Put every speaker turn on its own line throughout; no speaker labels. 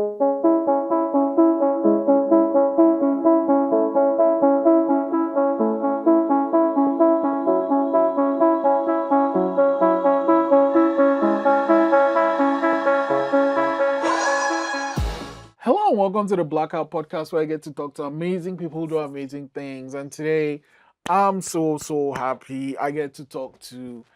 Hello and welcome to the Blackout podcast where I get to talk to amazing people who do amazing things. And today I'm so happy I get to talk to,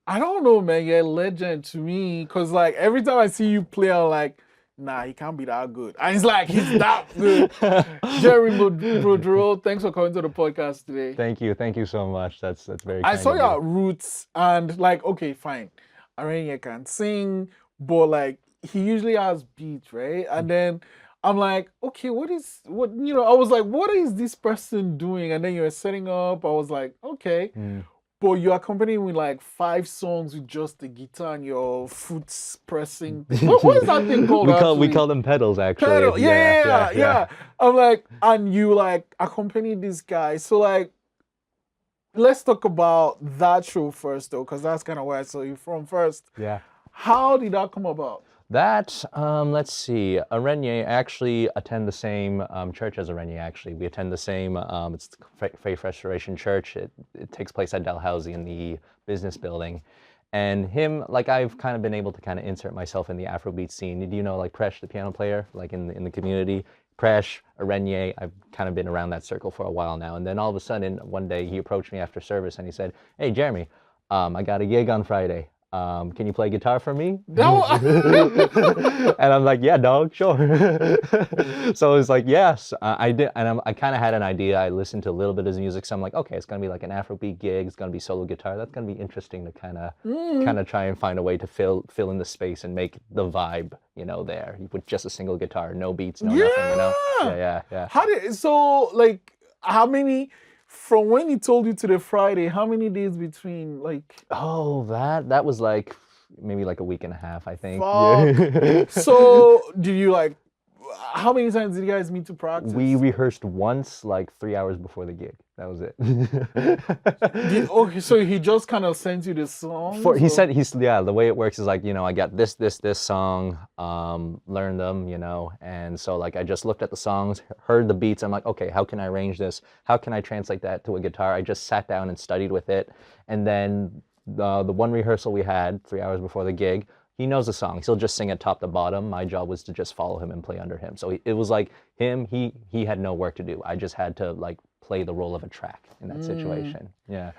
I don't know, man, you're a legend to me. Cause like every time I see you play, I'm like, nah, he can't be that good. And it's like he's that good. Jeremie Boudreau, thanks for coming to the podcast today.
Thank you so much. That's very
I
kind
saw
of
your
you.
roots and like, okay, fine. Aranya can sing, but like he usually has beats, right? And then I'm like, okay, what I was like, what is this person doing? And then you were setting up, I was like, okay. But you're accompanying with like 5 songs with just the guitar and your foot pressing thing. What is that thing called?
We call them pedals actually.
Pedal. Yeah. I'm like, and you like accompany this guy. So like, let's talk about that show first though, because that's kind of where I saw you from first.
Yeah.
How did that come about?
That, let's see, Arenya, I actually attend the same church as Arenya, actually. We attend the same, it's the Faith Restoration Church. It takes place at Dalhousie in the business building. And him, like I've kind of been able to kind of insert myself in the Afrobeat scene. Do you know like Presh, the piano player, like in the community? Presh, Arenya, I've kind of been around that circle for a while now. And then all of a sudden, one day he approached me after service and he said, hey, Jeremy, I got a gig on Friday. Can you play guitar for me?
No.
And I'm like, yeah, dog, sure. So it's like, yes, I did. And I kind of had an idea. I listened to a little bit of his music. So I'm like, okay, it's going to be like an Afrobeat gig. It's going to be solo guitar. That's going to be interesting to kind of try and find a way to fill in the space and make the vibe, there with just a single guitar, no beats, no nothing, Yeah.
How many, from when he told you to the Friday, how many days between like?
Oh, that was like maybe like a week and a half, I think.
Yeah. So do you like, how many times did you guys meet to practice?
We rehearsed once, like 3 hours before the gig. That was it.
Okay, so he just kind of sent you the songs?
The way it works is like, I got this song, learned them, and so like I just looked at the songs, heard the beats, I'm like, okay, how can I arrange this? How can I translate that to a guitar? I just sat down and studied with it, and then the one rehearsal we had 3 hours before the gig, he knows the songs. He'll just sing it top to bottom. My job was to just follow him and play under him. So it was like him, he had no work to do. I just had to like play the role of a track in that situation. Yeah.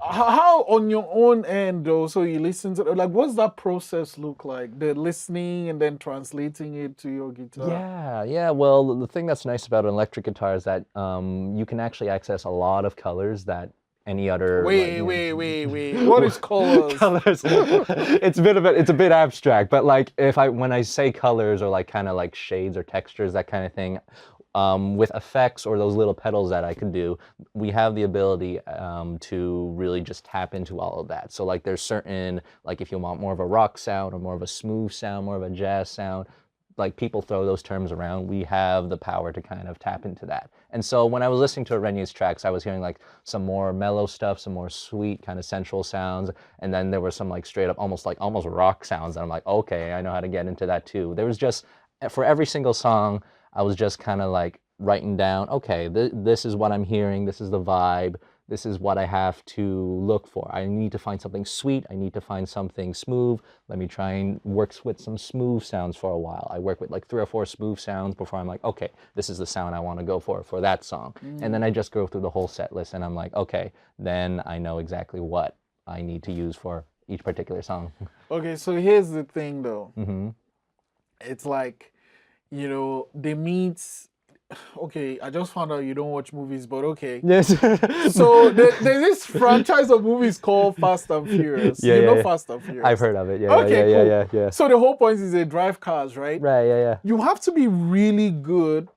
How on your own end though, so you listen to, like, what's that process look like? The listening and then translating it to your guitar?
Yeah. Well, the thing that's nice about an electric guitar is that you can actually access a lot of colors that any other.
Wait. What is colors?
Colors. It's a bit abstract, but like when I say colors or like kind of like shades or textures, that kind of thing, with effects or those little pedals that I can do, we have the ability to really just tap into all of that. So like there's certain, like if you want more of a rock sound or more of a smooth sound, more of a jazz sound, like people throw those terms around, we have the power to kind of tap into that. And so when I was listening to Arenya's tracks, I was hearing like some more mellow stuff, some more sweet kind of sensual sounds, and then there were some like straight up almost rock sounds, and I'm like, okay, I know how to get into that too. There was just, for every single song, I was just kind of like writing down, okay, this is what I'm hearing, this is the vibe, this is what I have to look for. I need to find something sweet, I need to find something smooth. Let me try and work with some smooth sounds for a while. I work with like 3 or 4 smooth sounds before I'm like, okay, this is the sound I want to go for that song. And then I just go through the whole set list and I'm like, okay, then I know exactly what I need to use for each particular song.
Okay, so here's the thing though. It's like, they meet. Okay, I just found out you don't watch movies, but okay.
Yes.
So there's this franchise of movies called Fast and Furious.
Yeah.
Fast and Furious.
I've heard of it.
Cool. So the whole point is they drive cars, right?
Right. Yeah.
You have to be really good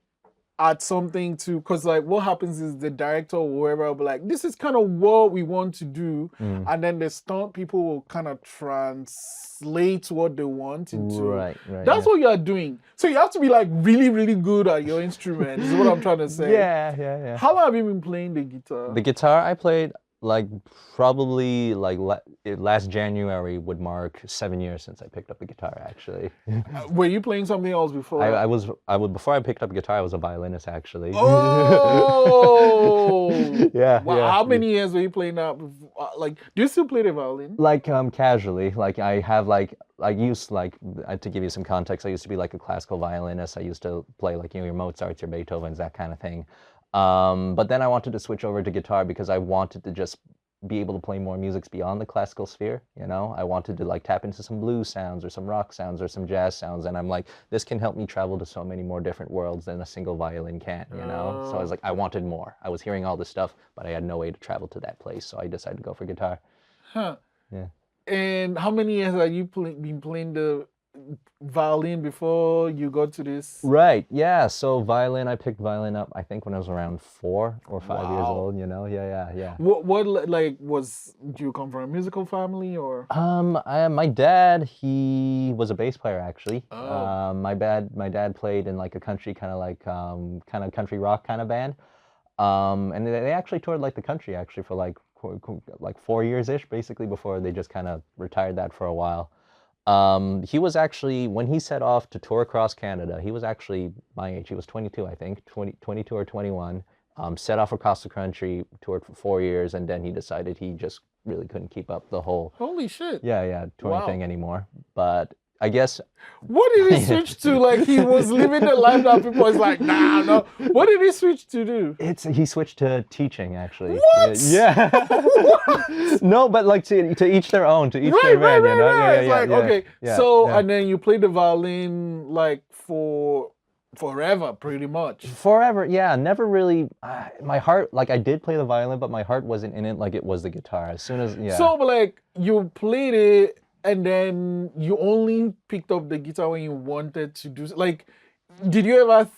at something to, because like what happens is the director or whoever will be like, this is kind of what we want to do, and then the stunt people will kind of translate what they want into.
Right.
That's what you are doing. So you have to be like really, really good at your instrument, is what I'm trying to say.
Yeah.
How long have you been playing the guitar?
The guitar I played Like probably like last January would mark 7 years since I picked up the guitar. Actually,
Were you playing something else before that?
I would before I picked up a guitar, I was a violinist actually.
Oh,
Yeah,
wow!
yeah.
How many years were you playing that? Like, do you still play the violin?
Like casually, like I have like I used like to give you some context, I used to be like a classical violinist. I used to play like your Mozarts, your Beethovens, that kind of thing. But then I wanted to switch over to guitar because I wanted to just be able to play more musics beyond the classical sphere. I wanted to like tap into some blues sounds or some rock sounds or some jazz sounds, and I'm like, this can help me travel to so many more different worlds than a single violin can. So I was like, I wanted more. I was hearing all this stuff, but I had no way to travel to that place, so I decided to go for guitar.
Huh.
Yeah.
And how many years have you been playing the violin before you got to this?
Right. Yeah. So violin, I picked violin up, I think when I was around 4 or 5 years
Wow.
old, Yeah.
What like do you come from a musical family or?
My dad, he was a bass player actually.
Oh.
My dad played in like a country kind of like kind of country rock kind of band. And they actually toured like the country actually for like 4 years ish, basically before they just kind of retired that for a while. He was actually, when he set off to tour across Canada, he was actually my age. He was 22, I think, 22 or 21. Set off across the country, toured for 4 years, and then he decided he just really couldn't keep up the whole,
Holy shit.
yeah, touring
Wow.
thing anymore. But I guess,
What did he switch to? Like he was living the life that people was like, nah, no. What did he switch to do?
he switched to teaching actually.
What?
Yeah.
What?
No, but like to each their own, to each their
Right,
man,
right, right. It's
Yeah,
like,
yeah,
okay.
yeah,
So,
yeah.
and then you play the violin like for forever, pretty much.
Forever, yeah. Never really. My heart, like I did play the violin, but my heart wasn't in it like it was the guitar. As soon as, yeah.
So, but like, you played it and then you only picked up the guitar when you wanted to do, like, did you ever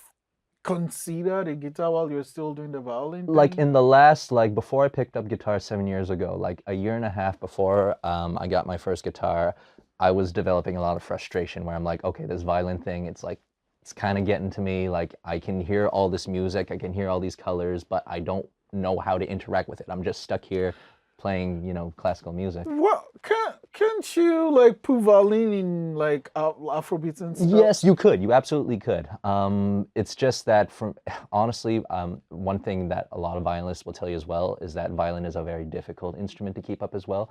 consider the guitar while you're still doing the violin
Like
thing?
in the last, like before I picked up guitar 7 years ago, like a year and a half before I got my first guitar, I was developing a lot of frustration where I'm like, okay, this violin thing, it's like, it's kind of getting to me. Like I can hear all this music, I can hear all these colors, but I don't know how to interact with it. I'm just stuck here playing, classical music.
What can't you like put violin in like Afrobeat and stuff?
Yes, you could. You absolutely could. It's just that from honestly, one thing that a lot of violinists will tell you as well is that violin is a very difficult instrument to keep up as well.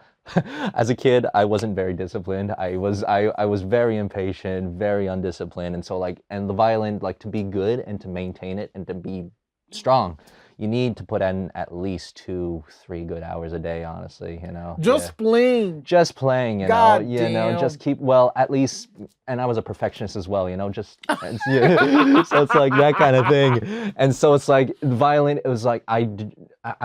As a kid, I wasn't very disciplined. I was very impatient, very undisciplined, and so and the violin, like to be good and to maintain it and to be strong, you need to put in at least 2-3 good hours a day, honestly.
Just playing.
Just playing,
God damn.
just keep, well, at least, and I was a perfectionist as well, just, yeah. So it's like that kind of thing. And so it's like violin, it was like, I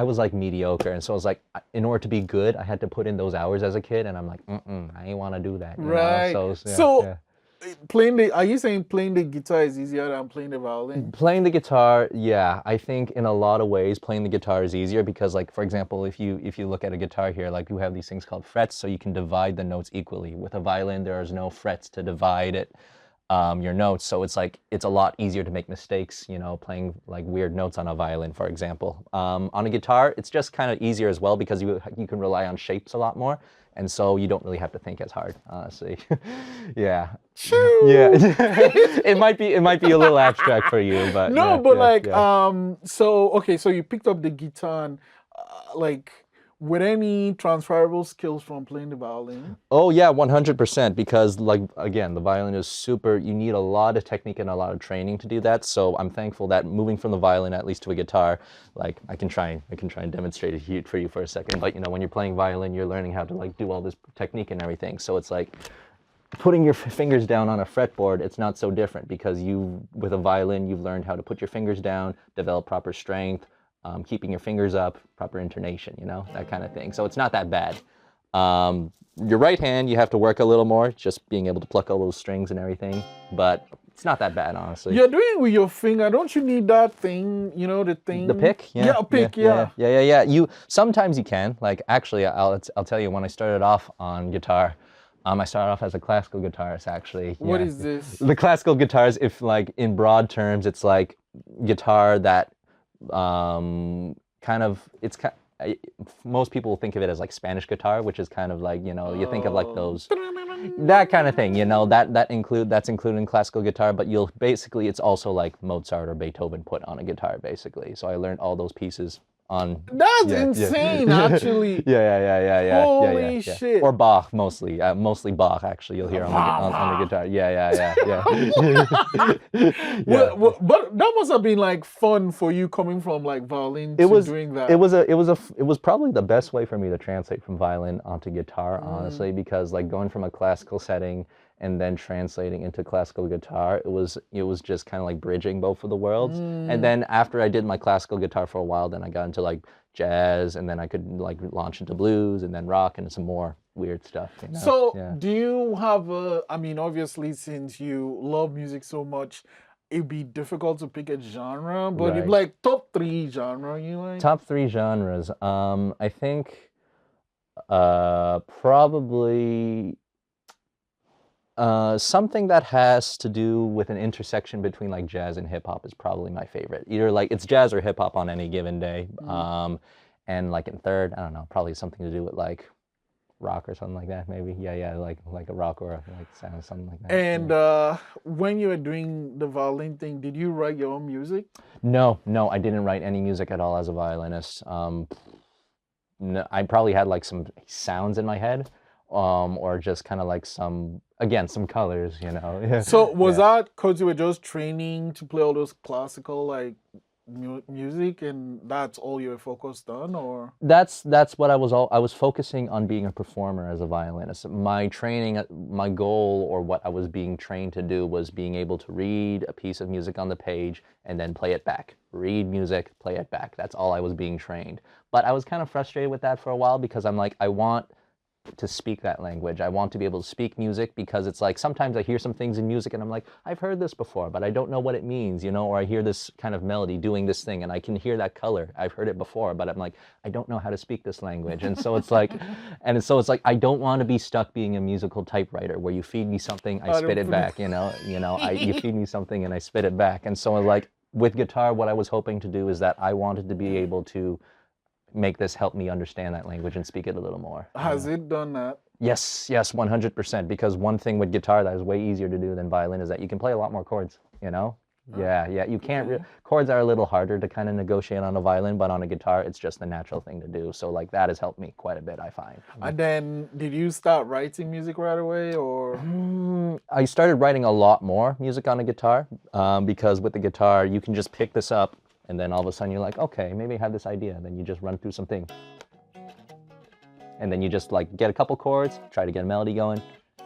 was like mediocre. And so it was like, in order to be good, I had to put in those hours as a kid. And I'm like, I ain't want to do that.
Right. So are you saying playing the guitar is easier than playing the violin?
Playing the guitar, yeah, I think in a lot of ways playing the guitar is easier because, like, for example, if you look at a guitar here, like you have these things called frets, so you can divide the notes equally. With a violin, there is no frets to divide it, your notes, so it's like it's a lot easier to make mistakes, playing like weird notes on a violin, for example. On a guitar, it's just kind of easier as well because you can rely on shapes a lot more. And so you don't really have to think as hard, honestly. Yeah.
Choo!
Yeah. It might be a little abstract for you, but
no,
yeah,
but
yeah,
like
yeah.
so okay, so you picked up the guitar and like with any transferable skills from playing the violin?
Oh yeah, 100%, because like again, the violin is super, you need a lot of technique and a lot of training to do that. So I'm thankful that moving from the violin at least to a guitar, like I can try and demonstrate it here for you for a second. But when you're playing violin, you're learning how to like do all this technique and everything. So it's like putting your fingers down on a fretboard, it's not so different because with a violin, you've learned how to put your fingers down, develop proper strength, keeping your fingers up, proper intonation, that kind of thing. So it's not that bad. Your right hand, you have to work a little more, just being able to pluck all those strings and everything, but it's not that bad, honestly.
You're doing it with your finger. Don't you need that thing, the thing?
The pick?
Yeah, a pick, yeah.
Yeah. Sometimes you can. Like, actually, I'll tell you, when I started off on guitar, I started off as a classical guitarist, actually.
What is this?
The classical guitars, if like in broad terms, it's like guitar that kind of, most people think of it as like Spanish guitar, which is kind of like, you know, you think of like
Oh.
those, that kind of thing, you know, that's included in classical guitar, but you'll basically, it's also like Mozart or Beethoven put on a guitar, basically. So I learned all those pieces on.
That's
Yeah, yeah.
insane, actually. Holy
Yeah.
shit.
Or Bach mostly, mostly Bach. Actually, you'll hear on the guitar. Yeah.
But that must have been like fun for you coming from like violin
It
to
was
doing that.
it was a it was a it was probably the best way for me to translate from violin onto guitar, honestly, because like going from a classical setting and then translating into classical guitar, it was just kind of like bridging both of the worlds. And then after I did my classical guitar for a while, then I got into like jazz, and then I could like launch into blues and then rock and some more weird stuff, you know?
So,
Yeah.
do you have a, I mean, obviously, since you love music so much, it'd be difficult to pick a genre, but
Right.
like top 3 genre you like?
Top 3 genres. I think probably something that has to do with an intersection between like jazz and hip hop is probably my favorite. Either like it's jazz or hip hop on any given day. And like in third, I don't know, probably something to do with like rock or something like that, maybe. Yeah, like a rock or like sound, something like that.
And when you were doing the violin thing, did you write your own music?
No, I didn't write any music at all as a violinist. No, I probably had like some sounds in my head, or just kind of like some colors, you know. Yeah.
So, was
Yeah.
that because you were just training to play all those classical like music and that's all you were focused on, or?
That's what I was focusing on being a performer as a violinist. My training, my goal, or what I was being trained to do, was being able to read a piece of music on the page and then play it back. Read music, play it back. That's all I was being trained. But I was kind of frustrated with that for a while, because I'm like, I want to speak that language. I want to be able to speak music, because it's like sometimes I hear some things in music and I'm like, I've heard this before, but I don't know what it means, you know, or I hear this kind of melody doing this thing and I can hear that color. I've heard it before, but I'm like, I don't know how to speak this language. And so it's like, I don't want to be stuck being a musical typewriter where you feed me something, I spit it back, you know, you feed me something and I spit it back. And so like with guitar, what I was hoping to do is that I wanted to be able to make this help me understand that language and speak it a little more.
Has it done that?
Yes, 100%. Because one thing with guitar that is way easier to do than violin is that you can play a lot more chords, you know? Yeah. You can't, chords are a little harder to kind of negotiate on a violin, but on a guitar, it's just the natural thing to do. So like that has helped me quite a bit, I find.
And then, did you start writing music right away, or?
I started writing a lot more music on a guitar, because with the guitar, you can just pick this up, and then all of a sudden you're like, okay, maybe I have this idea. And then you just run through something. And then you just like get a couple chords, try to get a melody going.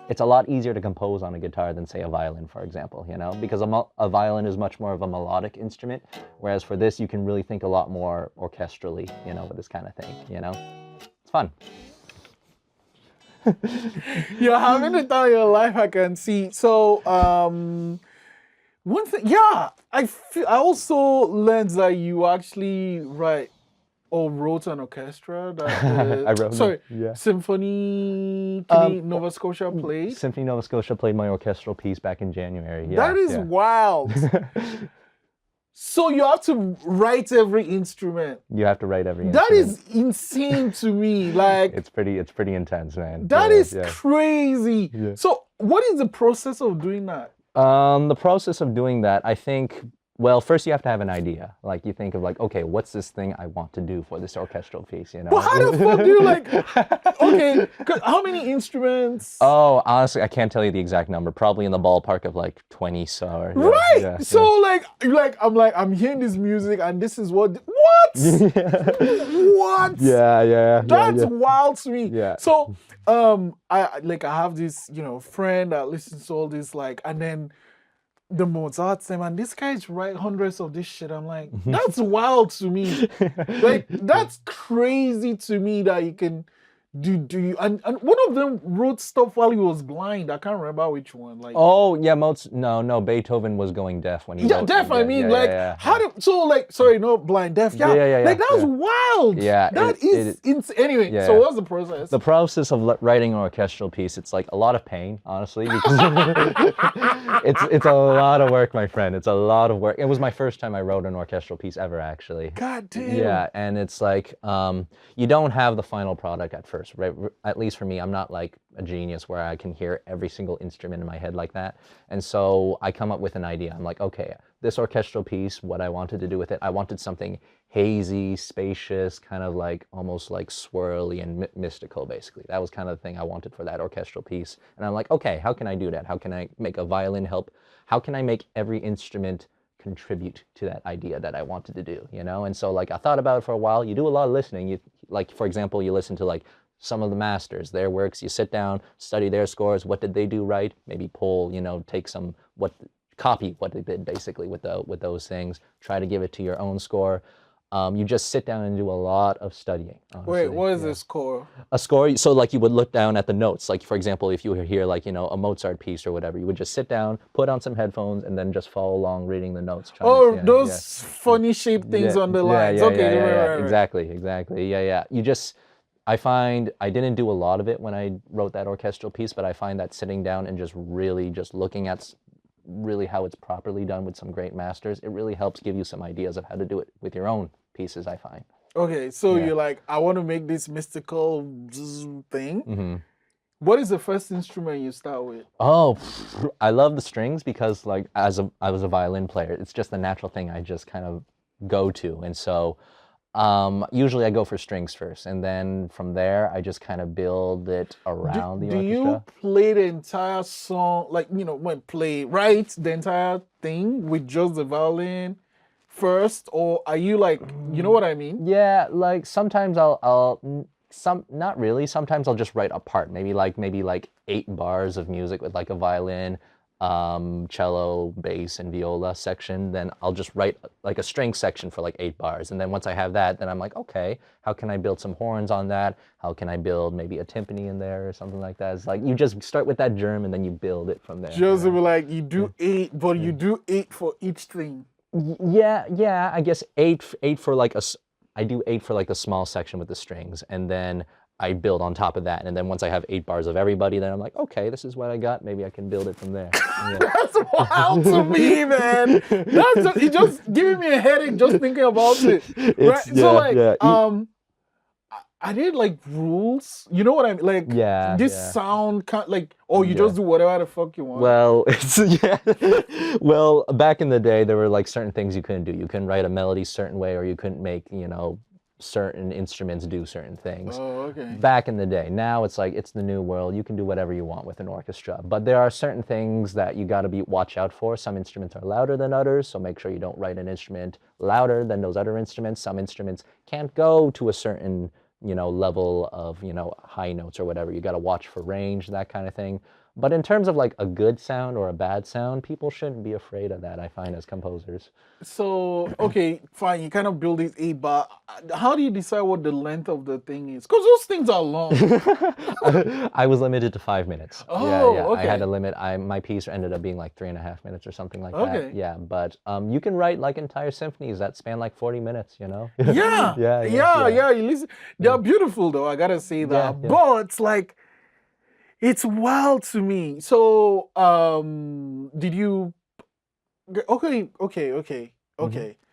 It's a lot easier to compose on a guitar than say a violin, for example, you know, because a violin is much more of a melodic instrument. Whereas for this, you can really think a lot more orchestrally, you know, with this kind of thing, you know, it's fun.
You're having a time of your life, I can see. So, one thing, yeah, I also learned that you actually wrote an orchestra that
I wrote
sorry,
yeah.
Symphony Nova Scotia played.
Symphony Nova Scotia played my orchestral piece back in January. Yeah,
that is wild. So you have to write every instrument.
You have to write every
That
instrument.
is insane to me. Like
it's pretty intense, man.
That is crazy.
Yeah.
So what is the process of doing that?
The process of doing that, I think, well, first you have to have an idea. Like you think of like, okay, what's this thing I want to do for this orchestral piece, you know?
But how the fuck do you like, okay, how many instruments?
Oh, honestly, I can't tell you the exact number. Probably in the ballpark of like 20, so. Yeah,
right?
Yeah,
so I'm hearing this music and this is what? What?
Yeah.
That's wild to me.
Yeah.
So, I have this, friend that listens to all this, and then the Mozart thing, and this guy's write hundreds of this shit. I'm like, that's wild to me. That's crazy to me that you can Do you and one of them wrote stuff while he was blind. I can't remember which one. Like
Oh yeah, no, Beethoven was going deaf when he
yeah,
wrote.
deaf. I
Yeah,
mean,
yeah,
like
yeah,
how do so like sorry, no blind, deaf.
yeah,
Yeah,
yeah, yeah,
like
yeah,
that's
yeah.
wild.
Yeah,
That is anyway. So
yeah.
what's the process?
The process of writing an orchestral piece, it's like a lot of pain, honestly, because it's a lot of work, my friend. It's a lot of work. It was my first time I wrote an orchestral piece ever, actually.
God damn.
Yeah, and it's like you don't have the final product at first, right? At least for me, I'm not like a genius where I can hear every single instrument in my head like that. And so I come up with an idea. I'm like, okay, this orchestral piece, what I wanted to do with it, I wanted something hazy, spacious, kind of like almost like swirly and mystical, basically. That was kind of the thing I wanted for that orchestral piece. And I'm like, okay, how can I do that? How can I make a violin help? How can I make every instrument contribute to that idea that I wanted to do, you know? And so like I thought about it for a while. You do a lot of listening. You like, for example, you listen to like some of the masters, their works, you sit down, study their scores, what did they do right? Maybe pull, you know, take some, copy what they did basically with those things, try to give it to your own score. You just sit down and do a lot of studying, honestly.
Wait, what is
Yeah.
the score?
A score, so like you would look down at the notes. Like for example, if you hear like, you know, a Mozart piece or whatever, you would just sit down, put on some headphones, and then just follow along reading the notes.
Oh,
Yeah, yeah.
those funny shaped things on the lines. Okay, right.
Exactly. Yeah. You just, I find I didn't do a lot of it when I wrote that orchestral piece, but I find that sitting down and just really just looking at really how it's properly done with some great masters, it really helps give you some ideas of how to do it with your own pieces, I find.
Okay, so
Yeah.
you're like, I want to make this mystical thing.
Hmm.
What is the first instrument you start with?
Oh, I love the strings because like I was a violin player, it's just the natural thing I just kind of go to. And so usually I go for strings first, and then from there I just kind of build it around the
Do you
orchestra.
play the entire song, like, you know, write the entire thing with just the violin first? Or are you like, you know what I mean?
Yeah, like sometimes some not really. Sometimes I'll just write a part, maybe like 8 bars of music with like a violin, cello, bass, and viola section. Then I'll just write like a string section for like 8 bars, and then once I have that, then I'm like, okay, how can I build some horns on that? How can I build maybe a timpani in there or something like that? It's like you just start with that germ, and then you build it from there.
Just be like, you do 8, but you do 8 for each thing.
Yeah. I guess eight for like I do 8 for like the small section with the strings, and then I build on top of that. And then once I have 8 bars of everybody, then I'm like, okay, this is what I got. Maybe I can build it from there. Yeah.
That's wild to me, man. It just giving me a headache just thinking about it. Right? So like, I did like rules. You know what I mean? Like, this sound can't like, or you just do whatever the fuck you want.
Well, Well, back in the day, there were like certain things you couldn't do. You couldn't write a melody certain way, or you couldn't make, you know, certain instruments do certain things.
Oh, okay.
Back in the day. Now it's like, it's the new world. You can do whatever you want with an orchestra. But there are certain things that you got to watch out for. Some instruments are louder than others, so make sure you don't write an instrument louder than those other instruments. Some instruments can't go to a certain, you know, level of, you know, high notes or whatever. You got to watch for range, that kind of thing. But in terms of like a good sound or a bad sound, people shouldn't be afraid of that, I find, as composers.
So, okay, fine, you kind of build this 8 bar. How do you decide what the length of the thing is? Because those things are long.
I was limited to 5 minutes.
Oh,
yeah.
okay.
I had a limit. My piece ended up being like 3.5 minutes or something like that.
Okay.
Yeah, but you can write like entire symphonies that span like 40 minutes, you know?
Yeah.
Yeah.
You listen. They're beautiful though, I gotta say that.
Yeah.
But like, it's wild to me. So, did you? Okay.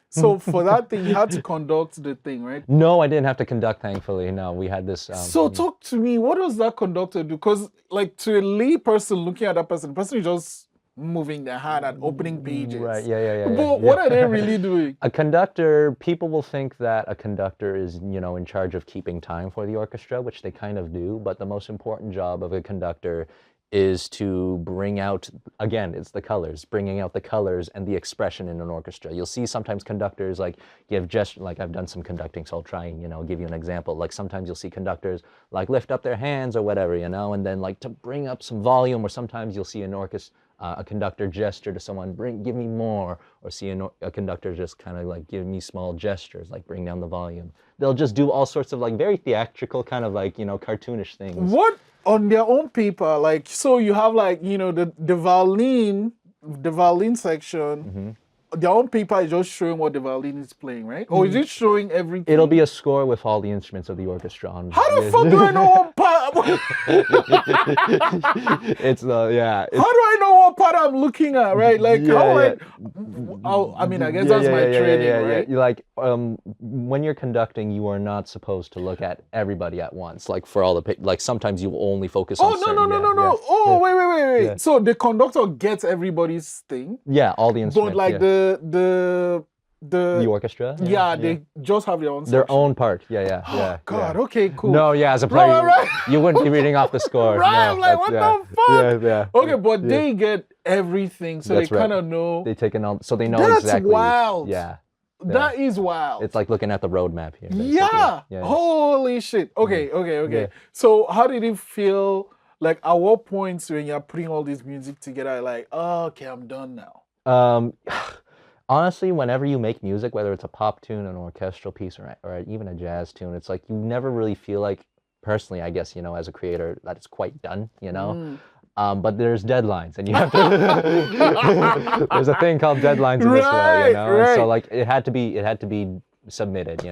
So for that thing, you had to conduct the thing, right?
No, I didn't have to conduct, thankfully. No, we had this.
So talk to me. What does that conductor do? Because like to a lay person looking at that person, the person is just moving their hand and opening pages.
Right. Yeah.
But what are they really doing?
A conductor, people will think that a conductor is, you know, in charge of keeping time for the orchestra, which they kind of do. But the most important job of a conductor is to bring out, again, it's the colors, bringing out the colors and the expression in an orchestra. You'll see sometimes conductors like give gesture, like I've done some conducting, so I'll try and, you know, give you an example. Like sometimes you'll see conductors like lift up their hands or whatever, you know, and then like to bring up some volume, or sometimes you'll see an a conductor gesture to someone, give me more, or see a conductor just kind of like give me small gestures, like bring down the volume. They'll just do all sorts of like very theatrical kind of like, cartoonish things.
What on their own paper, like, so you have like, the violin section, their own paper is just showing what the violin is playing, right? Or is it showing everything?
It'll be a score with all the instruments of the orchestra on.
How the fuck do I know what part?
It's yeah.
How do I know what part I'm looking at, right? Like I mean, I guess that's my training, right?
You like when you're conducting, you are not supposed to look at everybody at once. Like for all the like sometimes you only focus on.
No. Oh, wait.
Yeah.
So the conductor gets everybody's thing.
Yeah, all the instruments.
But like the
orchestra.
They just have their own section.
Their own part. Yeah.
God, okay, cool.
No, yeah, as a player,
Right.
you wouldn't be reading off the score.
Right,
No,
I'm like, what the fuck?
Yeah.
Okay, but they get everything, so
That's
they kind of know.
They take it so they know
That's
exactly.
wild.
Yeah.
That is wild.
It's like looking at the roadmap here. basically.
Yeah.
Yeah.
Holy shit. Okay.
Yeah.
So how did it feel? Like at what points when you're putting all this music together, like, oh, okay, I'm done now?
Honestly, whenever you make music, whether it's a pop tune, an orchestral piece, or even a jazz tune, it's like you never really feel like, personally, I guess, as a creator, that it's quite done, but there's deadlines, and you have to. There's a thing called deadlines in this world,
Right.
And so like it had to be submitted,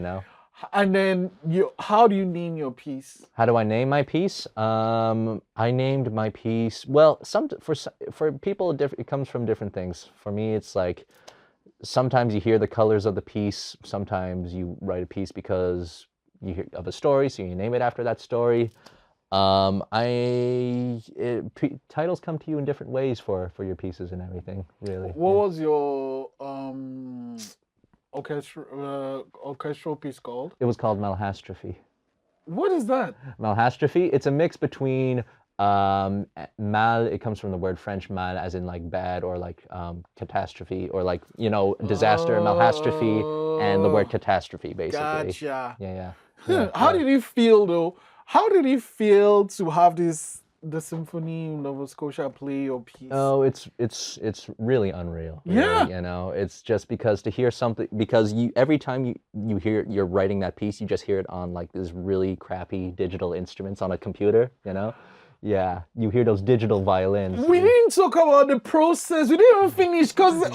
And then how do you name your piece?
How do I name my piece? I named my piece. Well, for people, it comes from different things. For me, it's like sometimes you hear the colors of the piece. Sometimes you write a piece because you hear of a story, so you name it after that story. Titles come to you in different ways for your pieces and everything. Really.
What was your orchestral piece called?
It was called Malhastrophe.
What is that?
Malhastrophe. It's a mix between mal. It comes from the word French mal, as in like bad, or like catastrophe, or like disaster. Malhastrophe, and the word catastrophe, basically.
Gotcha.
Yeah.
How did it feel though? How did it feel to have the Symphony Nova Scotia play your piece?
Oh, it's really unreal.
Yeah.
Really, it's just because to hear something, because every time you hear you're writing that piece, you just hear it on like this really crappy digital instruments on a computer. Yeah, you hear those digital violins.
We didn't talk about the process. We didn't even finish because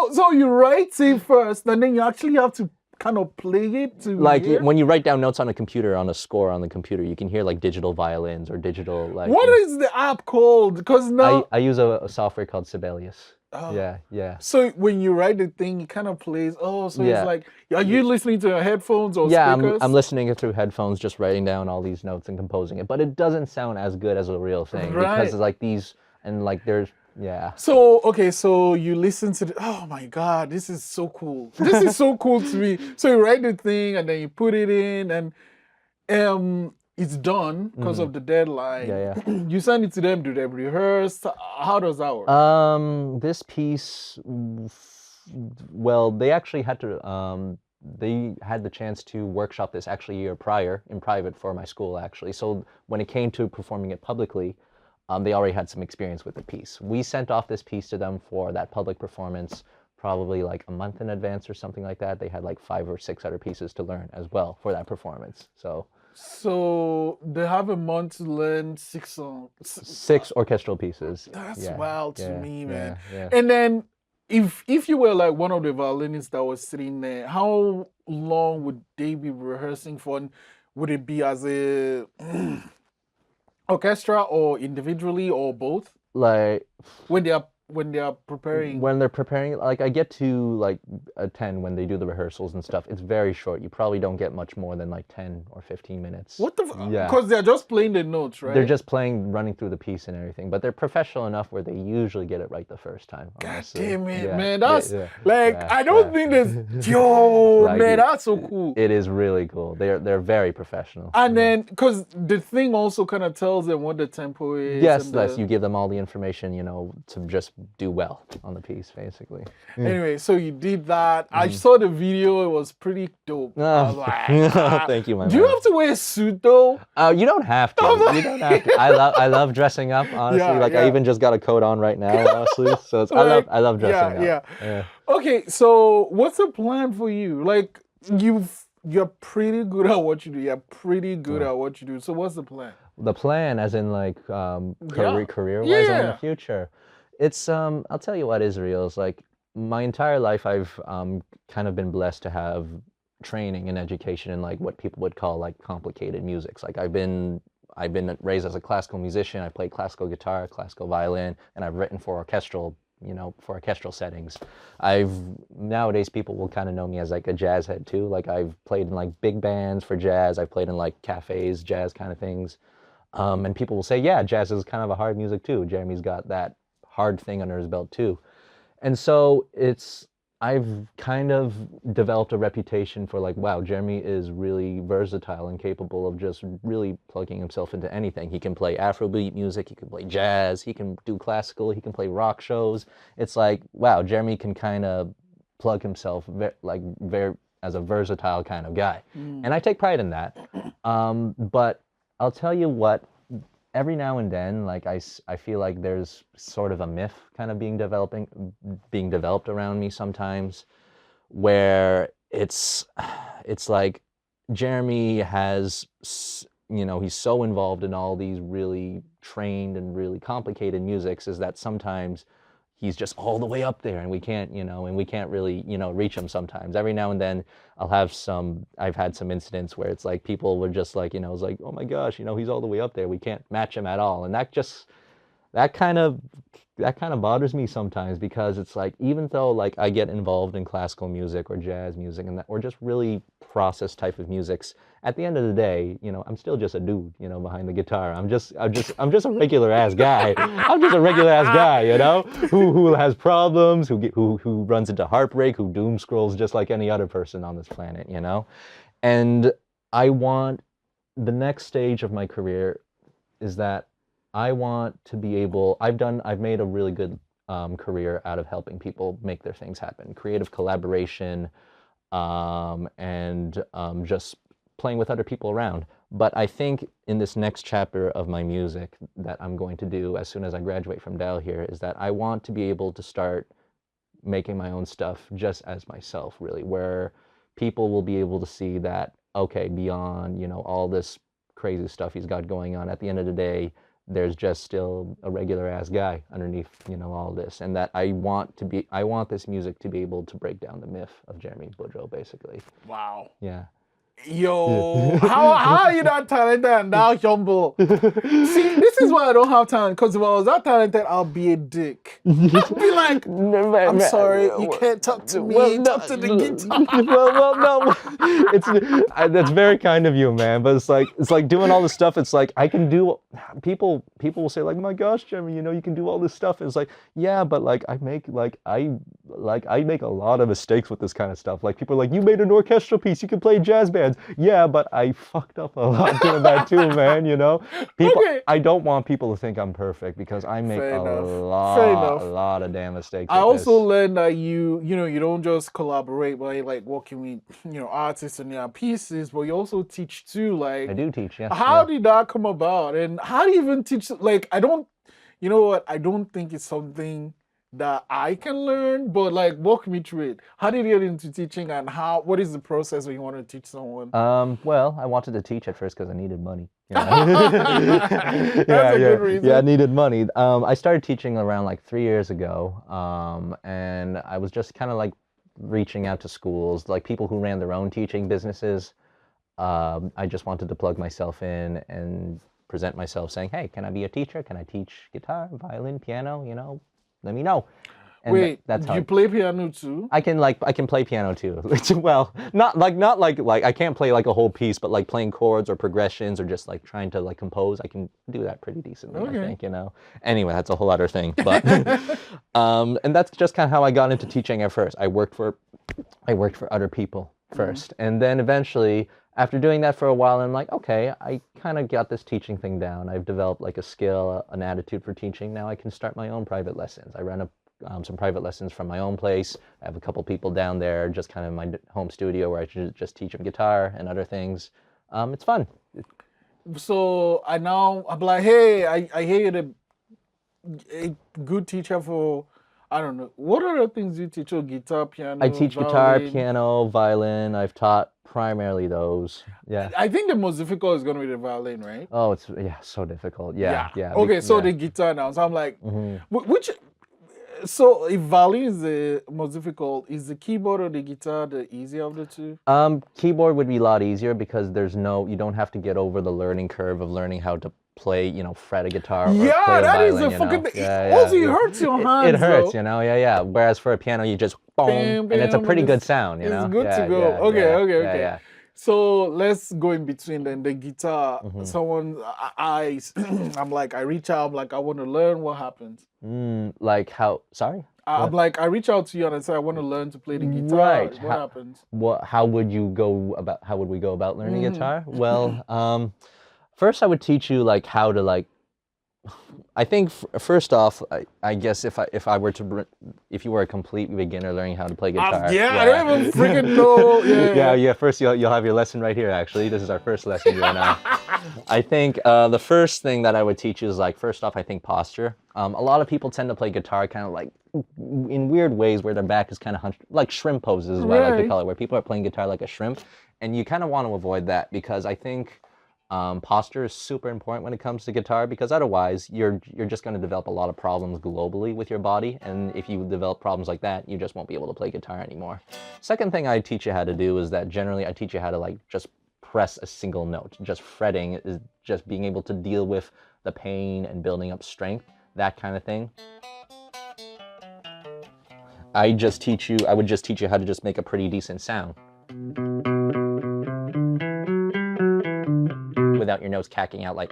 so you write it first, and then you actually have to kind of play it to
like
hear?
when you write down notes on a computer, on a score on the computer, you can hear like digital violins or digital like.
What is the app called? Because now
I use a software called Sibelius.
Oh.
Yeah.
So when you write the thing, it kind of plays. Oh, so
Yeah.
it's like, are you listening to your headphones or
Yeah,
speakers?
I'm listening it through headphones, just writing down all these notes and composing it. But it doesn't sound as good as a real thing because it's like these and like there's
So okay, so you listen to oh my God, this is so cool. This is so cool to me. So you write the thing and then you put it in and it's done because of the deadline.
Yeah.
You send it to them, do they rehearse? How does that work?
This piece, well, they actually had to they had the chance to workshop this actually a year prior in private for my school actually. So when it came to performing it publicly, they already had some experience with the piece. We sent off this piece to them for that public performance probably like a month in advance or something like that. They had like 5 or 6 other pieces to learn as well for that performance.
So they have a month to learn 6 songs.
6 orchestral pieces.
That's wild to me, man.
Yeah.
And then if you were like one of the violinists that was sitting there, how long would they be rehearsing for? And would it be as a orchestra or individually or both?
Like
when they are preparing.
When they're preparing, like I get to like attend when they do the rehearsals and stuff. It's very short. You probably don't get much more than like 10 or 15 minutes.
What the?
Yeah.
Because they're just playing the notes, right?
They're just running through the piece and everything. But they're professional enough where they usually get it right the first time. Honestly.
God damn it,
Yeah.
man! That's
Yeah.
I don't think there's
Like,
man. That's so cool.
It is really cool. They're very professional.
And then, because the thing also kind of tells them what the tempo is.
Yes,
and
yes. You give them all the information, to just do well on the piece, basically.
Anyway, so you did that. I saw the video. It was pretty dope. I was like,
Thank you, my
do you
man.
have to wear a suit though?
You don't have to. You don't have to. I love dressing up, honestly.
Yeah,
like
yeah.
I even just got a coat on right now, honestly. So it's, I love dressing up. Yeah.
Okay, so what's the plan for you? Like you're pretty good at what you do. You're pretty good at what you do. So what's the plan?
The plan, as in like career-wise
Yeah.
in the future, it's I'll tell you what, Israel is like. My entire life, I've kind of been blessed to have training and education in like what people would call like complicated musics. Like I've been raised as a classical musician. I played classical guitar, classical violin, and I've written for orchestral settings. Nowadays people will kind of know me as like a jazz head too. Like I've played in like big bands for jazz. I've played in like cafes, jazz kind of things. And people will say, yeah, jazz is kind of a hard music too. Jeremie's got that hard thing under his belt too. And so I've kind of developed a reputation for like, wow, Jeremie is really versatile and capable of just really plugging himself into anything. He can play Afrobeat music, he can play jazz, he can do classical, he can play rock shows. It's like, wow, Jeremie can kind of plug himself very as a versatile kind of guy. And I take pride in that. But I'll tell you what, every now and then, like I feel like there's sort of a myth kind of being developed around me sometimes, where it's like Jeremie has, he's so involved in all these really trained and really complicated musics, is that sometimes he's just all the way up there and we can't really, reach him sometimes. Every now and then I've had some incidents where it's like people were just like, it's like, oh my gosh, he's all the way up there. We can't match him at all. And that kind of bothers me sometimes, because it's like, even though like I get involved in classical music or jazz music and that, or just really process type of musics, at the end of the day, I'm still just a dude, behind the guitar. I'm just a regular ass guy. I'm just a regular ass guy, who has problems, who runs into heartbreak, who doom scrolls just like any other person on this planet, And I want the next stage of my career is that I want to be able, I've made a really good career out of helping people make their things happen. Creative collaboration, and just playing with other people around. But I think in this next chapter of my music that I'm going to do as soon as I graduate from Dell here is that I want to be able to start making my own stuff just as myself, really, where people will be able to see that, okay, beyond, all this crazy stuff he's got going on, at the end of the day, there's just still a regular ass guy underneath, all this. And that I want this music to be able to break down the myth of Jeremie Boudreau, basically.
Wow.
Yeah.
Yo, how are you that talented and that humble? See, this is why I don't have talent, because if I was that talented, I'll be a dick. I'll be like, I'm sorry, you can't talk to me, talk to the guitar.
No. That's very kind of you, man. But it's like doing all this stuff. It's like I can do. People will say like, my gosh, Jeremie, you can do all this stuff. It's like, yeah, but like I make a lot of mistakes with this kind of stuff. Like people are like, you made an orchestral piece, you can play jazz bands. Yeah, but I fucked up a lot doing that too, man, People, okay. I don't want people to think I'm perfect, because I make a lot of damn mistakes.
I also learned that you don't just collaborate by like working with, artists and their pieces, but you also teach too. Like
I do teach, yes.
How did that come about? And how do you even teach? Like I don't think it's something that I can learn, but like walk me through it. How did you get into teaching, and what is the process when you want to teach someone?
Well, I wanted to teach at first because I needed money.
That's a good reason.
Yeah, I needed money. I started teaching around like 3 years ago, and I was just kind of like reaching out to schools, like people who ran their own teaching businesses. I just wanted to plug myself in and present myself, saying, hey, can I be a teacher? Can I teach guitar, violin, piano, let me know. And
wait,
that's how
you play piano too?
I can play piano too. Well, not like I can't play like a whole piece, but like playing chords or progressions or just like trying to like compose, I can do that pretty decently, okay. I think, Anyway, that's a whole other thing. But and that's just kind of how I got into teaching at first. I worked for other people first, and then eventually, after doing that for a while, I'm like, okay, I kind of got this teaching thing down. I've developed like a skill, an attitude for teaching. Now I can start my own private lessons. I run some private lessons from my own place. I have a couple people down there, just kind of in my home studio where I just teach them guitar and other things. It's fun.
So I'm like, hey, I hear you're a good teacher for, I don't know, what other things do you teach? Oh, guitar,
I
piano,
teach guitar,
violin.
piano, violin. I've taught primarily those. Yeah.
I think the most difficult is going to be the violin, right?
Oh, it's yeah, so difficult. Yeah,
Yeah.
yeah,
Okay, so
yeah.
the guitar now. So I'm like,
Hmm.
which, so if violin is the most difficult, is the keyboard or the guitar the easier of the two?
Keyboard would be a lot easier because you don't have to get over the learning curve of learning how to play, fret a guitar or
Yeah,
play a
that is
violin,
a fucking.
Yeah,
Also, it
yeah.
hurts your
It
hands
hurts,
though.
yeah. Whereas for a piano, you just boom,
Bam,
and it's a
bam,
pretty
and
good sound,
it's good to
Yeah,
go.
yeah,
Okay,
yeah,
okay,
yeah,
okay.
yeah.
So let's go in between then. The guitar,
Hmm.
someone, I'm like, I reach out, I'm like, I want to learn what happens.
Like how? Sorry.
I'm
What?
like, I reach out to you and I say, I want to learn to play the guitar.
Right.
What happens?
How would you go about? How would we go about learning
Hmm.
guitar? Well, first I would teach you like how to like. I think first off, I guess if I were to if you were a complete beginner learning how to play guitar,
Yeah, I
yeah,
don't even freaking know.
yeah,
Yeah.
yeah. First you'll have your lesson right here. Actually, this is our first lesson, you and I. I think the first thing that I would teach you is like first off, I think posture. A lot of people tend to play guitar kind of like in weird ways where their back is kind of hunched, like shrimp poses is what I like to
Right.
call it, where people are playing guitar like a shrimp, and you kind of want to avoid that because I think posture is super important when it comes to guitar because otherwise you're just going to develop a lot of problems globally with your body, and if you develop problems like that, you just won't be able to play guitar anymore. Second thing I teach you how to do is that generally I teach you how to like just press a single note. Just fretting is just being able to deal with the pain and building up strength, that kind of thing. I would just teach you how to just make a pretty decent sound without your nose cacking out like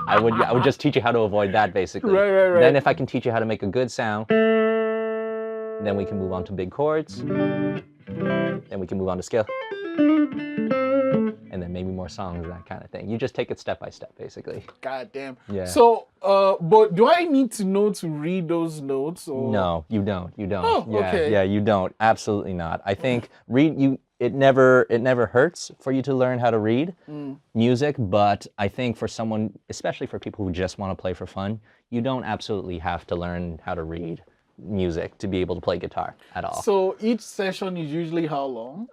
I would just teach you how to avoid that basically.
Right, right,
Then
right.
if I can teach you how to make a good sound, then we can move on to big chords. Then we can move on to scale. And then maybe more songs, that kind of thing. You just take it step by step basically.
God damn.
Yeah.
So, but do I need to know to read those notes or?
No, you don't. You don't.
Oh,
Yeah,
okay.
yeah, you don't. Absolutely not. I think it never hurts for you to learn how to read music, but I think for someone, especially for people who just want to play for fun, you don't absolutely have to learn how to read music to be able to play guitar at all.
So each session is usually how long?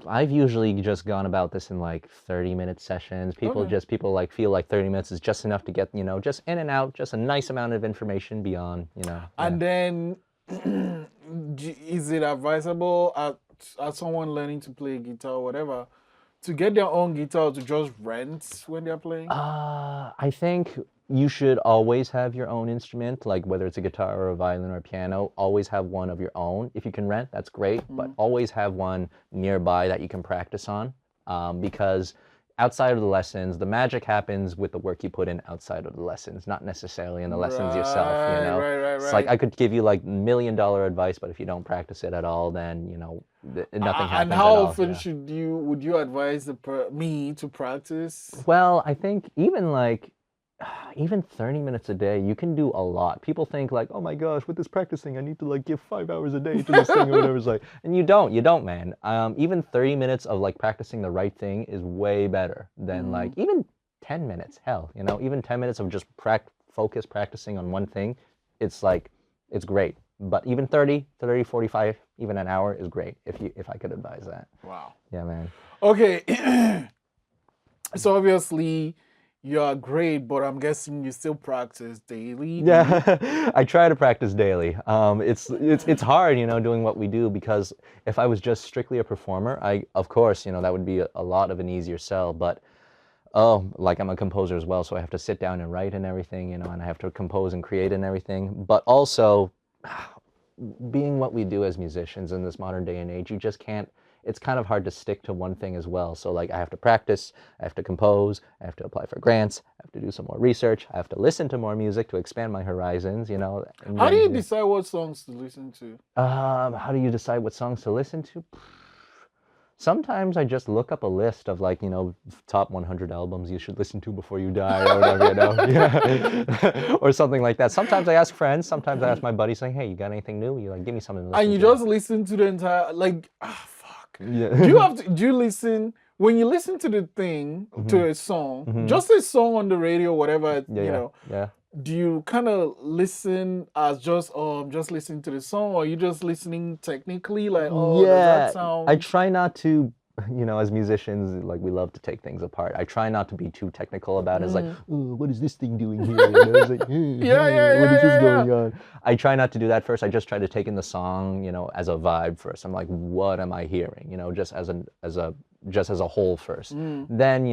I've usually just gone about this in like 30-minute sessions.
Okay.
People like feel like 30 minutes is just enough to get, just in and out, just a nice amount of information beyond, Yeah.
And then, is it advisable at someone learning to play guitar or whatever to get their own guitar to just rent when they're playing?
I think you should always have your own instrument, like whether it's a guitar or a violin or a piano, always have one of your own. If you can rent, that's great, but always have one nearby that you can practice on, because outside of the lessons, the magic happens with the work you put in outside of the lessons, not necessarily in the lessons yourself,
Right, right, right,
It's like
right.
I could give you like $1 million advice, but if you don't practice it at all, then, nothing
And
happens
how
at all.
often
Yeah.
would you advise me to practice?
Well, I think even 30 minutes a day, you can do a lot. People think like, oh my gosh, with this practicing, I need to like give 5 hours a day to this thing or whatever. It's like, and you don't, man. Even 30 minutes of like practicing the right thing is way better than like even 10 minutes. Hell, even 10 minutes of just focus practicing on one thing. It's like, it's great. But even 30, 45, even an hour is great if I could advise that.
Wow.
Yeah, man.
Okay. So obviously you are great, but I'm guessing you still practice daily.
Yeah, I try to practice daily. It's hard, doing what we do because if I was just strictly a performer, of course, that would be a lot of an easier sell. But like I'm a composer as well, so I have to sit down and write and everything, and I have to compose and create and everything. But also, being what we do as musicians in this modern day and age, you just can't. It's kind of hard to stick to one thing as well. So like I have to practice, I have to compose, I have to apply for grants, I have to do some more research, I have to listen to more music to expand my horizons, And
How do
then,
you decide what songs to listen to?
how do you decide what songs to listen to? Sometimes I just look up a list of like, top 100 albums you should listen to before you die or whatever, Yeah. Or something like that. Sometimes I ask friends, sometimes I ask my buddies saying, hey, you got anything new? You like, give me something to
And
listen
you
to.
just listen to the entire like fuck.
Yeah.
Do you listen when you listen to the thing
hmm
to a song,
hmm
just a song on the radio, whatever,
Yeah, yeah, yeah.
do you kind of listen as just I'm just listening to the song, or you just listening technically like, oh, does that
Yeah, I
sound
try not to, as musicians, like we love to take things apart. I try not to be too technical about it. It's like,
mm.
oh, what is this thing doing here? It's like,
Yeah, yeah,
what
yeah,
is this
yeah, yeah.
going on? I try not to do that first. I just try to take in the song, as a vibe first. I'm like, what am I hearing? Just as a whole first.
Mm.
Then,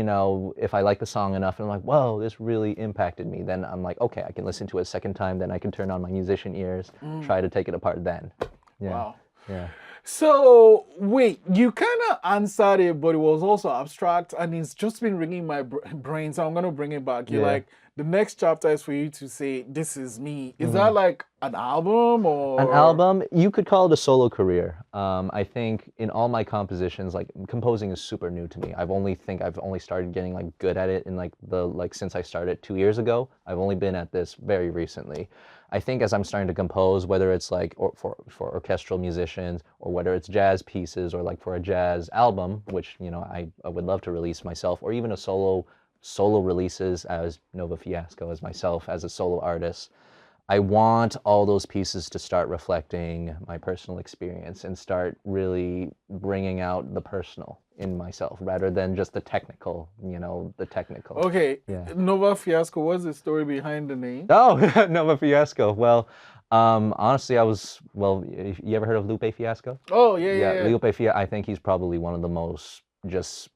if I like the song enough and I'm like, whoa, this really impacted me, then I'm like, okay, I can listen to it a second time. Then I can turn on my musician ears,
Mm.
try to take it apart then. Yeah.
Wow.
Yeah.
So wait, you kind of answered it, but it was also abstract, and it's just been ringing my brain. So I'm gonna bring it back. You're
Yeah.
like, the next chapter is for you to say, "This is me." Is
hmm
that like an album
An
or?
album, you could call it a solo career. I think in all my compositions, like composing is super new to me. I've only started getting like good at it in since I started 2 years ago. I've only been at this very recently. I think as I'm starting to compose, whether it's like for orchestral musicians or whether it's jazz pieces or like for a jazz album, which I would love to release myself, or even a solo releases as Nova Fiasco, as myself as a solo artist. I want all those pieces to start reflecting my personal experience and start really bringing out the personal in myself rather than just the technical, the technical.
Okay,
Yeah.
Nova Fiasco. What's the story behind the name?
Oh, Nova Fiasco. Well, honestly, you ever heard of Lupe Fiasco?
Oh yeah,
Yeah,
yeah, yeah.
Lupe Fiasco, I think he's probably one of the most just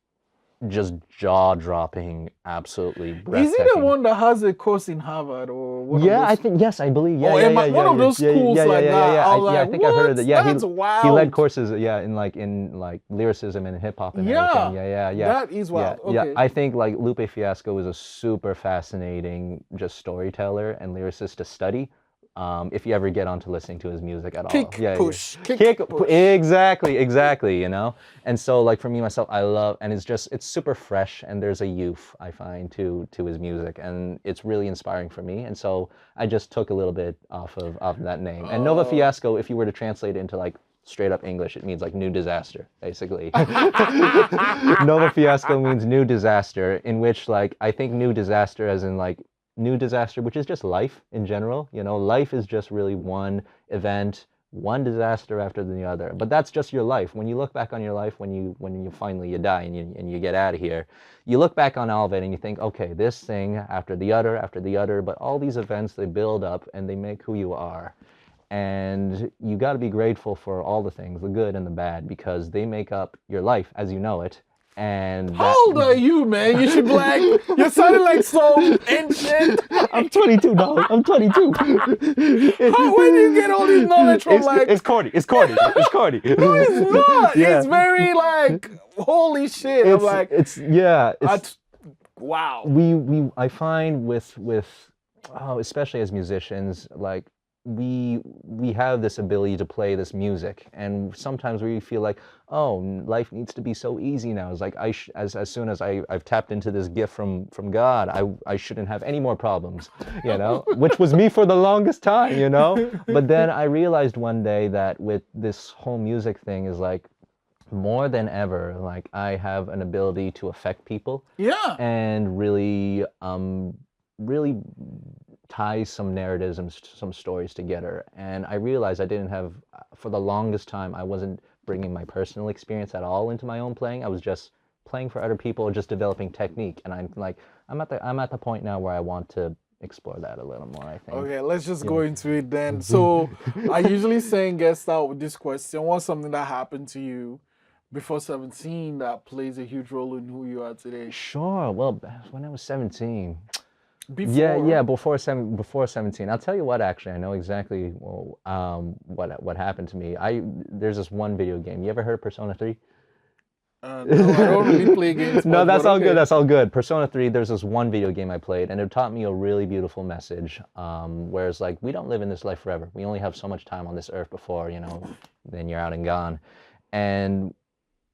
jaw-dropping, absolutely
Is he the
breathtaking.
one that has a course in Harvard or one of
Yeah, I
those?
think yes, I believe. Yeah,
Oh,
yeah,
am
yeah,
I
yeah,
one of
yeah,
those
yeah,
schools
yeah, yeah,
like
yeah, yeah,
that?
yeah.
I was
I
like,
think I've heard
what?
of that. Yeah,
That's
he led
wild.
courses. Yeah, in lyricism and hip hop and everything.
Yeah,
Yeah, yeah, yeah,
that is
yeah,
wild.
yeah.
Okay.
I think like Lupe Fiasco is a super fascinating just storyteller and lyricist to study. If you ever get onto listening to his music at all.
Kick,
Yeah, yeah.
push, kick, push.
Exactly, And so like for me myself, I love, and it's super fresh, and there's a youth I find to his music, and it's really inspiring for me. And so I just took a little bit off of that name. And Nova
Oh.
Fiasco, if you were to translate it into like straight up English, it means like new disaster, basically. Nova Fiasco means new disaster, in which like I think new disaster as in like new disaster, which is just life in general. Life is just really one event, one disaster after the other. But that's just your life. When you look back on your life, when you finally you die and you get out of here, you look back on all of it and you think, okay, this thing after the other, but all these events, they build up and they make who you are. And you got to be grateful for all the things, the good and the bad, because they make up your life as you know it. And
How
that
old are you, man? You should be like, you're sounding like some ancient.
I'm 22, dog. I'm 22.
Where do you get all this knowledge from? Like,
It's corny. It's corny. It's corny.
no, it's not.
Yeah.
It's very like, holy shit. I'm like,
Yeah.
wow.
I find especially as musicians, like we have this ability to play this music, and sometimes we feel like, oh, life needs to be so easy now. It's like as soon as I've tapped into this gift from God, I shouldn't have any more problems, which was me for the longest time. But then I realized one day that with this whole music thing is like, more than ever, like I have an ability to affect people
Yeah.
and really tie some narratives and some stories together. And I realized I didn't have, for the longest time, I wasn't bringing my personal experience at all into my own playing. I was just playing for other people, just developing technique. And I'm like, I'm at the point now where I want to explore that a little more, I think.
Okay, let's just go into it then. So I usually saying guest out with this question. What's something that happened to you before 17 that plays a huge role in who you are today?
Sure. Well, when I was 17.
Before.
Yeah, before 17. I'll tell you what, actually, I know exactly what happened to me. There's this one video game. You ever heard of Persona 3?
No, I don't really play games
No,
much,
that's
but
all
okay.
good. That's all good. Persona 3, there's this one video game I played, and it taught me a really beautiful message. Whereas, like, we don't live in this life forever. We only have so much time on this earth before, then you're out and gone. And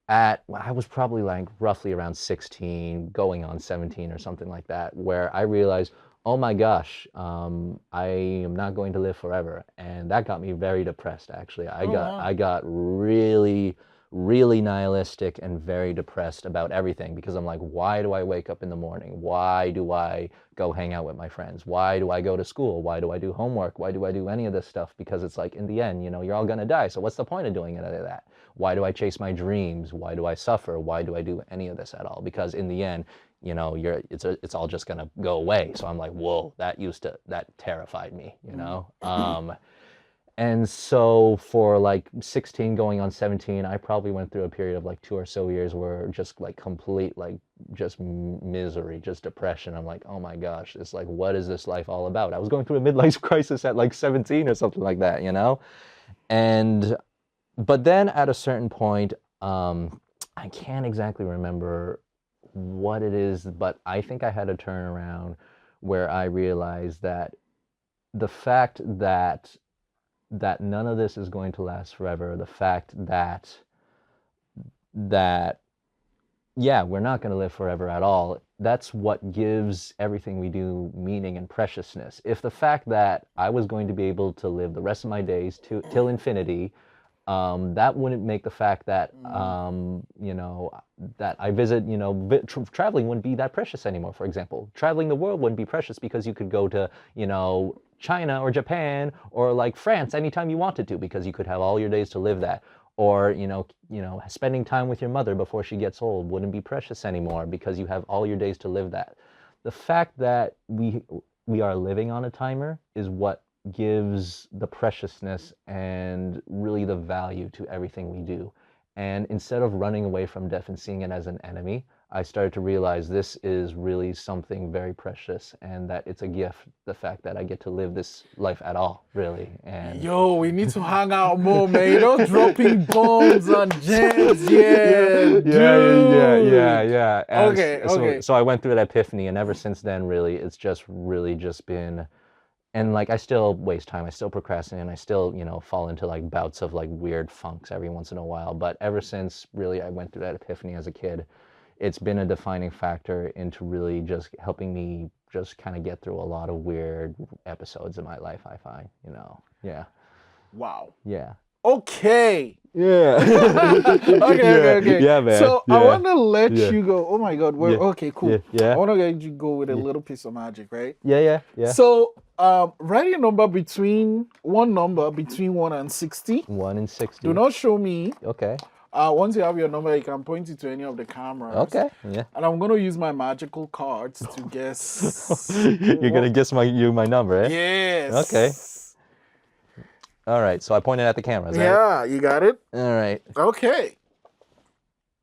well, I was probably like roughly around 16, going on 17 or something like that, where I realized, oh my gosh, I am not going to live forever, and that got me very depressed. Actually,
Oh wow.
I got really, really nihilistic and very depressed about everything because I'm like, why do I wake up in the morning? Why do I go hang out with my friends? Why do I go to school? Why do I do homework? Why do I do any of this stuff? Because it's like in the end, you're all gonna die. So what's the point of doing any of that? Why do I chase my dreams? Why do I suffer? Why do I do any of this at all? Because in the end, it's all just gonna go away. So I'm like, whoa, that terrified me. And so for like 16 going on 17, I probably went through a period of like 2 or so years where just like complete like just misery, just depression. I'm like, oh my gosh, it's like, what is this life all about? I was going through a midlife crisis at like 17 or something like that. And but then at a certain point, I can't exactly remember what it is, but I think I had a turnaround where I realized that the fact that none of this is going to last forever, the fact that yeah, we're not going to live forever at all. That's what gives everything we do meaning and preciousness. If the fact that I was going to be able to live the rest of my days till infinity, that wouldn't make the fact that that I visit, traveling wouldn't be that precious anymore. For example, traveling the world wouldn't be precious because you could go to, China or Japan or like France anytime you wanted to because you could have all your days to live that. Or spending time with your mother before she gets old wouldn't be precious anymore because you have all your days to live that. The fact that we are living on a timer is what gives the preciousness and really the value to everything we do. And instead of running away from death and seeing it as an enemy, I started to realize this is really something very precious and that it's a gift, the fact that I get to live this life at all, really. And
Yo, we need to hang out more, man. You're not dropping bombs and gems,
yeah,
yeah,
yeah,
dude.
yeah. And
Okay, okay.
so I went through that epiphany, and ever since then, really, it's just really just been, and like I still waste time, I still procrastinate, and I still, fall into like bouts of like weird funks every once in a while. But ever since really I went through that epiphany as a kid, it's been a defining factor into really just helping me just kind of get through a lot of weird episodes in my life, I find. Yeah,
Wow.
yeah.
Okay.
Yeah.
Okay, okay,
Yeah.
okay.
Yeah, man.
So I
Yeah.
want to let
Yeah.
you go. Oh my God. We're
Yeah.
okay,
Yeah.
cool. I
Yeah.
want to let you go with a
Yeah.
little piece of magic, right?
Yeah. Yeah. Yeah.
So write a number between 1 and 60.
1 in
Do
60.
not show me.
Okay.
Once you have your number, you can point it to any of the cameras.
Okay. Yeah.
And I'm going to use my magical cards to guess
You're gonna
what.
guess my number, eh? Okay.
Yes.
All right. So I pointed at the camera. Is that it?
Yeah, you got it.
All right.
Okay.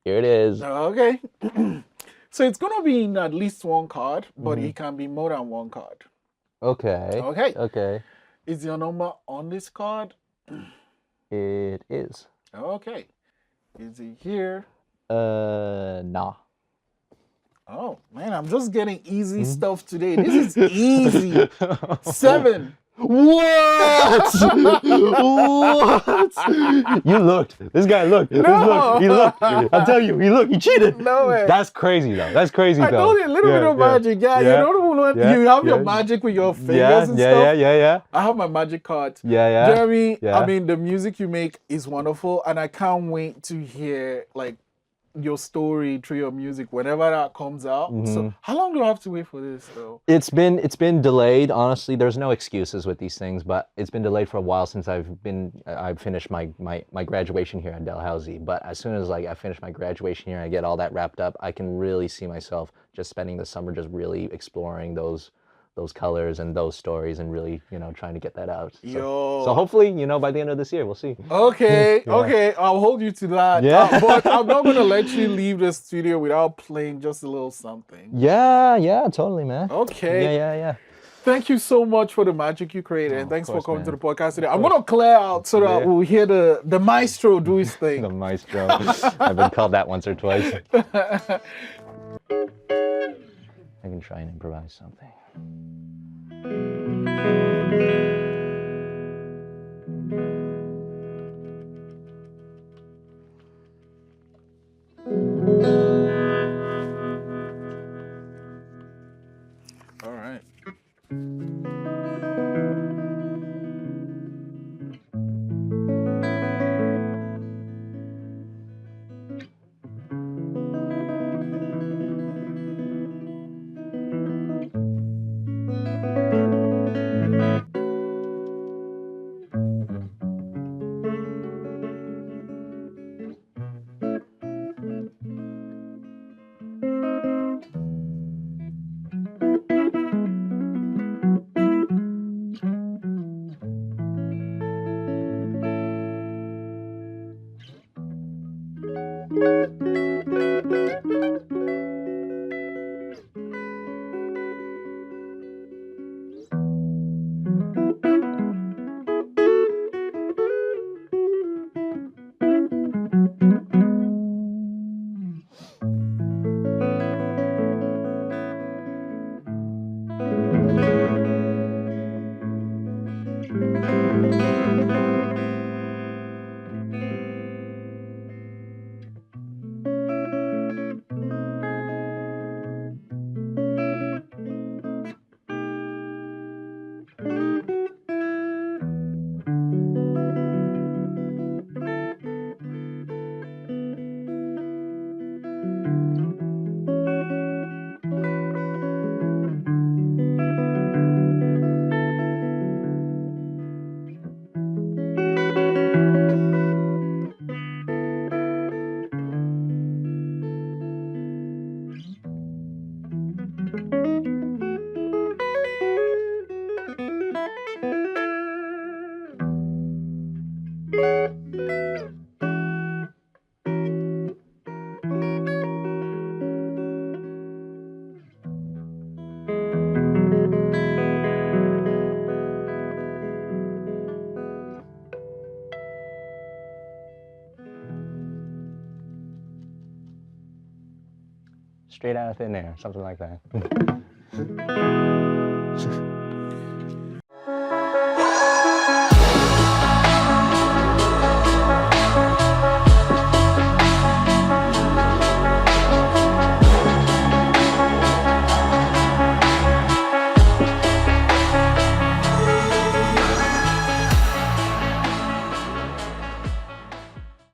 Here it is.
Okay. So it's going to be in at least one card, but
Mhm.
it can be more than one card.
Okay.
Okay.
Okay.
Is your number on this card?
It is.
Okay. Is it here?
Nah.
Oh, man, I'm just getting easy stuff today. This is easy. 7.
What? What? You looked. This guy looked.
No.
He looked. I'll tell you, he looked. He cheated.
No way.
That's crazy though. That's crazy
I
though.
told you a little bit of magic. Yeah, you know when you have your magic with your fingers and stuff.
Yeah.
I have my magic cards.
Yeah.
Jeremy,
Yeah.
I mean, the music you make is wonderful, and I can't wait to hear like your story through your music whenever that comes out. So how long do I have to wait for this though?
It's been delayed. Honestly, there's no excuses with these things, but it's been delayed for a while since I've finished my graduation here at Dalhousie. But as soon as like I finish my graduation here, I get all that wrapped up, I can really see myself just spending the summer just really exploring those colors and those stories and really, trying to get that out. So hopefully, by the end of this year, we'll see.
Okay, okay, I'll hold you to that.
Yeah.
But I'm not gonna let you leave the studio without playing just a little something.
Yeah, totally, man.
Okay.
Yeah.
Thank you so much for the magic you created, and thanks for
course,
coming
man.
to the podcast today. I'm gonna clear out so that we'll hear the maestro do his
The
thing.
maestro. I've been called that once or twice. I can try and improvise something. Straight out of thin air, something like that.